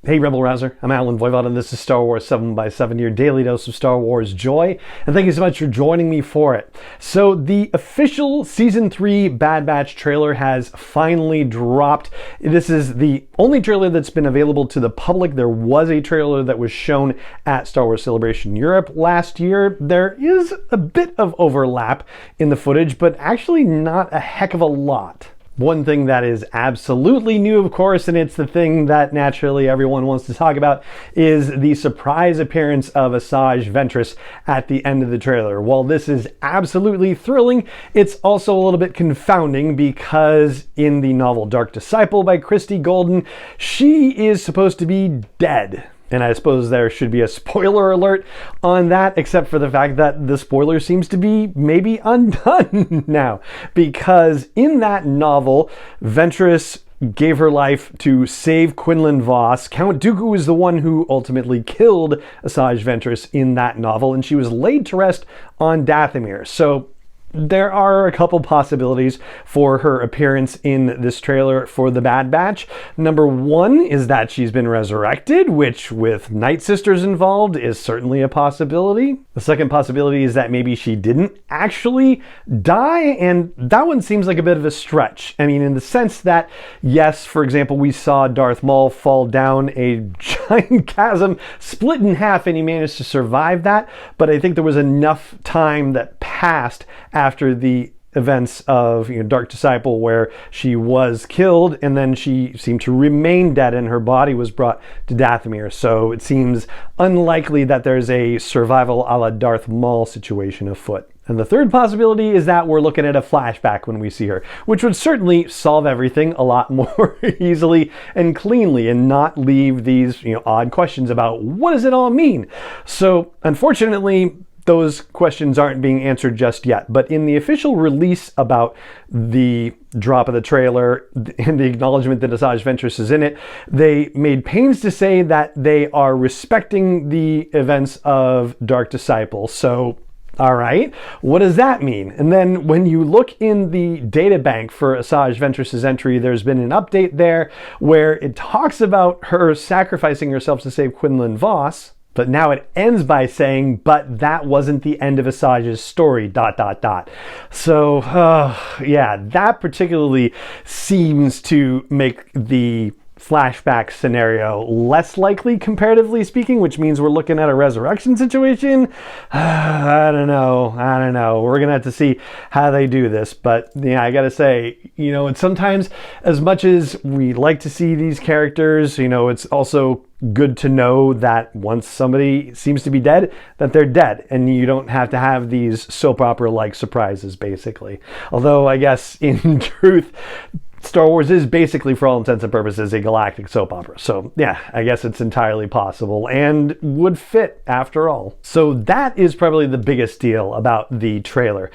Hey Rebel Rouser, I'm Alan Voivod and this is Star Wars 7x7, your daily dose of Star Wars joy, and thank you so much for joining me for it. So the official Season 3 Bad Batch trailer has finally dropped. This is the only trailer that's been available to the public. There was a trailer that was shown at Star Wars Celebration Europe last year. There is a bit of overlap in the footage, but actually not a heck of a lot. One thing that is absolutely new, of course, and it's the thing that naturally everyone wants to talk about, is the surprise appearance of Asajj Ventress at the end of the trailer. While this is absolutely thrilling, it's also a little bit confounding because in the novel Dark Disciple by Christie Golden, she is supposed to be dead. And I suppose there should be a spoiler alert on that, except for the fact that the spoiler seems to be maybe undone now. Because in that novel, Ventress gave her life to save Quinlan Vos. Count Dooku is the one who ultimately killed Asajj Ventress in that novel, and she was laid to rest on Dathomir. So there are a couple possibilities for her appearance in this trailer for the Bad Batch. Number one is that she's been resurrected, which with Night Sisters involved is certainly a possibility. The second possibility is that maybe she didn't actually die, and that one seems like a bit of a stretch. I mean, in the sense that, yes, for example, we saw Darth Maul fall down a giant chasm, split in half, and he managed to survive that, but I think there was enough time that passed after the events of Dark Disciple where she was killed and then she seemed to remain dead and her body was brought to Dathomir. So it seems unlikely that there's a survival a la Darth Maul situation afoot. And the third possibility is that we're looking at a flashback when we see her, which would certainly solve everything a lot more easily and cleanly and not leave these odd questions about what does it all mean. So unfortunately, those questions aren't being answered just yet, but in the official release about the drop of the trailer and the acknowledgement that Asajj Ventress is in it, they made pains to say that they are respecting the events of Dark Disciple. So, all right, what does that mean? And then when you look in the data bank for Asajj Ventress's entry, there's been an update there where it talks about her sacrificing herself to save Quinlan Vos. But now it ends by saying, but that wasn't the end of Asajj's story, ... So, yeah, that particularly seems to make the flashback scenario less likely, comparatively speaking, which means we're looking at a resurrection situation. I don't know. We're gonna have to see how they do this, but yeah, I gotta say, and sometimes as much as we like to see these characters, it's also good to know that once somebody seems to be dead, that they're dead, and you don't have to have these soap opera-like surprises, basically. Although I guess in truth, Star Wars is basically, for all intents and purposes, a galactic soap opera. So yeah, I guess it's entirely possible and would fit after all. So that is probably the biggest deal about the trailer.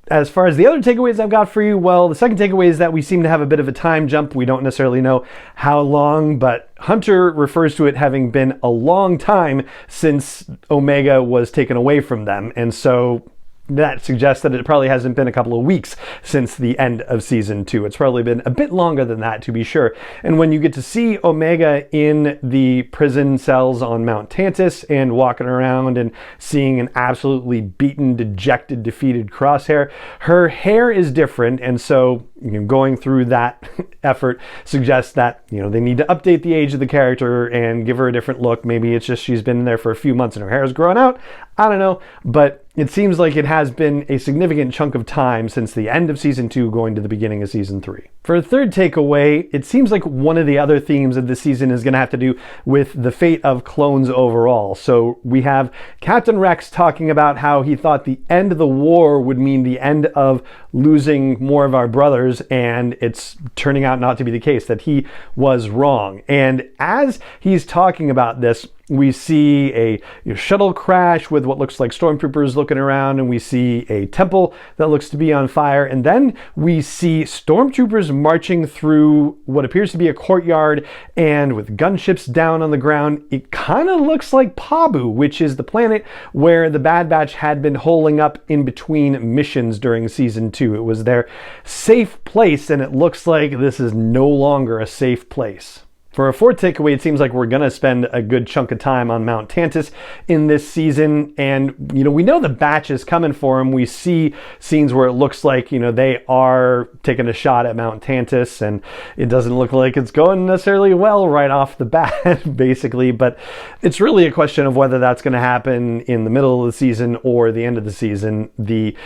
As far as the other takeaways I've got for you, well, the second takeaway is that we seem to have a bit of a time jump. We don't necessarily know how long, but Hunter refers to it having been a long time since Omega was taken away from them. And so that suggests that it probably hasn't been a couple of weeks since the end of Season 2. It's probably been a bit longer than that, to be sure. And when you get to see Omega in the prison cells on Mount Tantus and walking around and seeing an absolutely beaten, dejected, defeated Crosshair, her hair is different, and so going through that effort suggests that they need to update the age of the character and give her a different look. Maybe it's just she's been there for a few months and her hair is growing out. I don't know, but it seems like it has been a significant chunk of time since the end of Season 2 going to the beginning of Season 3. For a third takeaway, it seems like one of the other themes of the season is going to have to do with the fate of clones overall. So we have Captain Rex talking about how he thought the end of the war would mean the end of losing more of our brothers, and it's turning out not to be the case, that he was wrong. And as he's talking about this, we see a shuttle crash with what looks like stormtroopers looking around, and we see a temple that looks to be on fire, and then we see stormtroopers marching through what appears to be a courtyard, and with gunships down on the ground. It kind of looks like Pabu, which is the planet where the Bad Batch had been holing up in between missions during Season 2. It was their safe place, and it looks like this is no longer a safe place. For our fourth takeaway, it seems like we're going to spend a good chunk of time on Mount Tantus in this season. And, we know the batch is coming for him. We see scenes where it looks like, they are taking a shot at Mount Tantus, and it doesn't look like it's going necessarily well right off the bat, basically. But it's really a question of whether that's going to happen in the middle of the season or the end of the season. The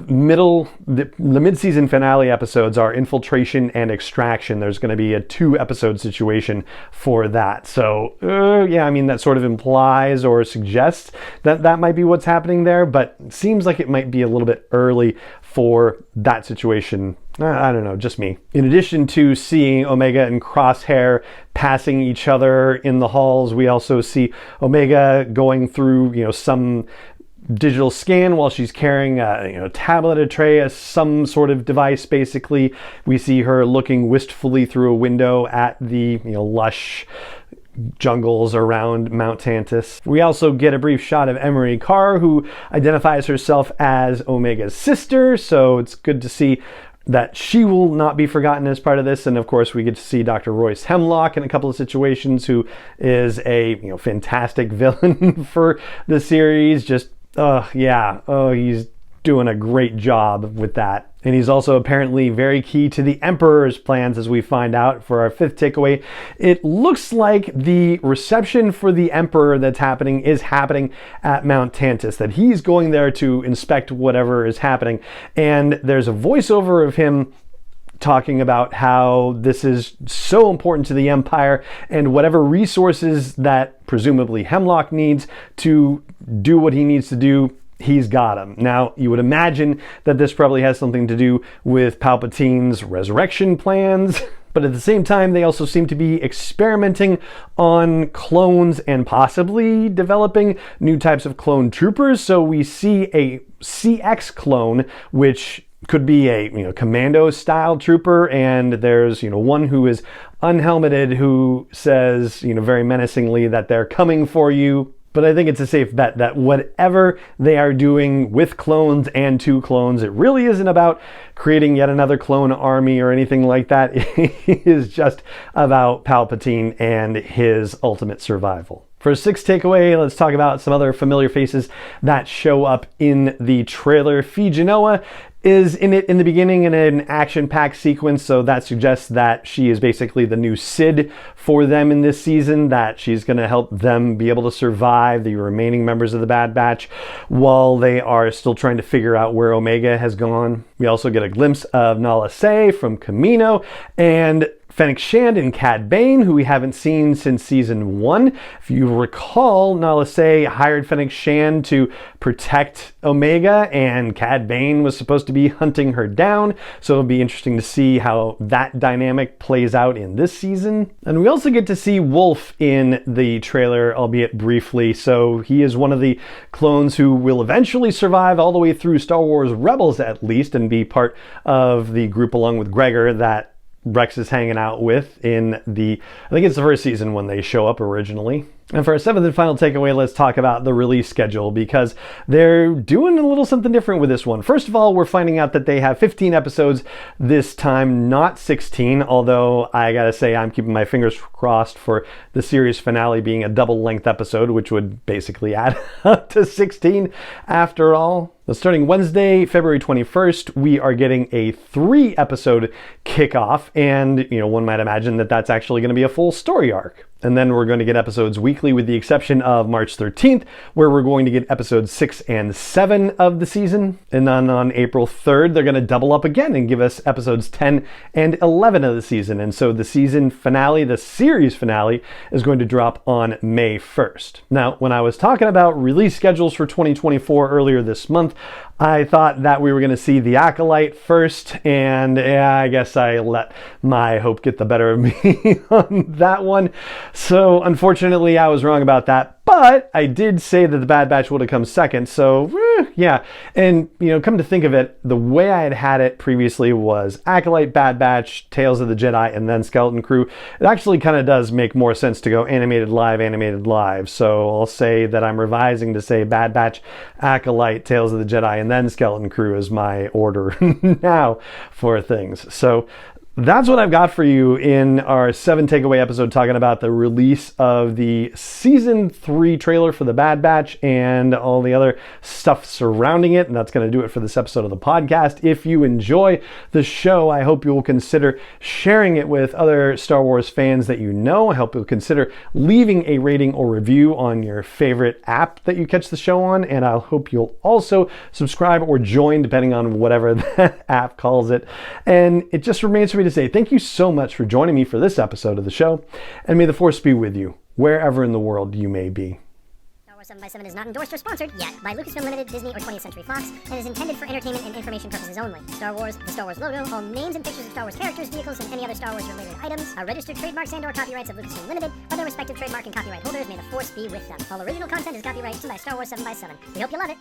mid-season finale episodes are infiltration and extraction. There's going to be a 2-episode situation for that. So that sort of implies or suggests that that might be what's happening there, but it seems like it might be a little bit early for that situation. I don't know, just me. In addition to seeing Omega and Crosshair passing each other in the halls, we also see Omega going through, some digital scan while she's carrying a tablet, a tray, some sort of device. Basically, we see her looking wistfully through a window at the lush jungles around Mount Tantus. We also get a brief shot of Emery Carr, who identifies herself as Omega's sister, so it's good to see that she will not be forgotten as part of this. And of course, we get to see Dr. Royce Hemlock in a couple of situations, who is a fantastic villain for the series. He's doing a great job with that. And he's also apparently very key to the Emperor's plans, as we find out. For our fifth takeaway, it looks like the reception for the Emperor that's happening is happening at Mount Tantus, that he's going there to inspect whatever is happening. And there's a voiceover of him talking about how this is so important to the Empire, and whatever resources that presumably Hemlock needs to do what he needs to do, he's got them. Now, you would imagine that this probably has something to do with Palpatine's resurrection plans, but at the same time, they also seem to be experimenting on clones and possibly developing new types of clone troopers. So we see a CX clone, which could be a commando style trooper, and there's one who is unhelmeted, who says very menacingly that they're coming for you. But I think it's a safe bet that whatever they are doing with clones and to clones, it really isn't about creating yet another clone army or anything like that. It is just about Palpatine and his ultimate survival. For a sixth takeaway, let's talk about some other familiar faces that show up in the trailer. Phee Genoa is in it in the beginning in an action-packed sequence, so that suggests that she is basically the new Sid for them in this season, that she's going to help them be able to survive, the remaining members of the Bad Batch, while they are still trying to figure out where Omega has gone. We also get a glimpse of Nala Se from Kamino, and Fennec Shand and Cad Bane, who we haven't seen since season 1. If you recall, Nala Se hired Fennec Shand to protect Omega, and Cad Bane was supposed to be hunting her down. So it'll be interesting to see how that dynamic plays out in this season. And we also get to see Wolf in the trailer, albeit briefly. So he is one of the clones who will eventually survive all the way through Star Wars Rebels, at least, and be part of the group along with Gregor that Rex is hanging out with in I think it's the first season when they show up originally. And for our seventh and final takeaway, let's talk about the release schedule, because they're doing a little something different with this one. First of all, we're finding out that they have 15 episodes this time, not 16, although I gotta say I'm keeping my fingers crossed for the series finale being a double-length episode, which would basically add up to 16 after all. Starting Wednesday, February 21st, we are getting a 3-episode kickoff, and one might imagine that that's actually going to be a full story arc. And then we're going to get episodes weekly, with the exception of March 13th, where we're going to get episodes 6 and 7 of the season. And then on April 3rd, they're going to double up again and give us episodes 10 and 11 of the season. And so the season finale, the series finale, is going to drop on May 1st. Now, when I was talking about release schedules for 2024 earlier this month, I thought that we were going to see The Acolyte first, and I guess I let my hope get the better of me on that one. So unfortunately, I was wrong about that. But I did say that the Bad Batch would have come second, so yeah. And come to think of it, the way I had it previously was Acolyte, Bad Batch, Tales of the Jedi, and then Skeleton Crew. It actually kind of does make more sense to go animated live. So I'll say that I'm revising to say Bad Batch, Acolyte, Tales of the Jedi, and then Skeleton Crew is my order now for things. So That's what I've got for you in our 7 takeaway episode, talking about the release of the season 3 trailer for the Bad Batch and all the other stuff surrounding it. And that's going to do it for this episode of the podcast. If you enjoy the show, I hope you will consider sharing it with other Star Wars fans that you know. I hope you'll consider leaving a rating or review on your favorite app that you catch the show on. And I hope you'll also subscribe or join, depending on whatever that app calls it. And it just remains for me to say thank you so much for joining me for this episode of the show, and may the Force be with you wherever in the world you may be. Star Wars 7x7 is not endorsed or sponsored yet by Lucasfilm Limited, Disney, or 20th Century Fox, and is intended for entertainment and information purposes only. Star Wars, the Star Wars logo, all names and pictures of Star Wars characters, vehicles, and any other Star Wars related items are registered trademarks and/or copyrights of Lucasfilm Limited or their respective trademark and copyright holders. May the Force be with them. All original content is copyright by Star Wars 7x7. We hope you love it.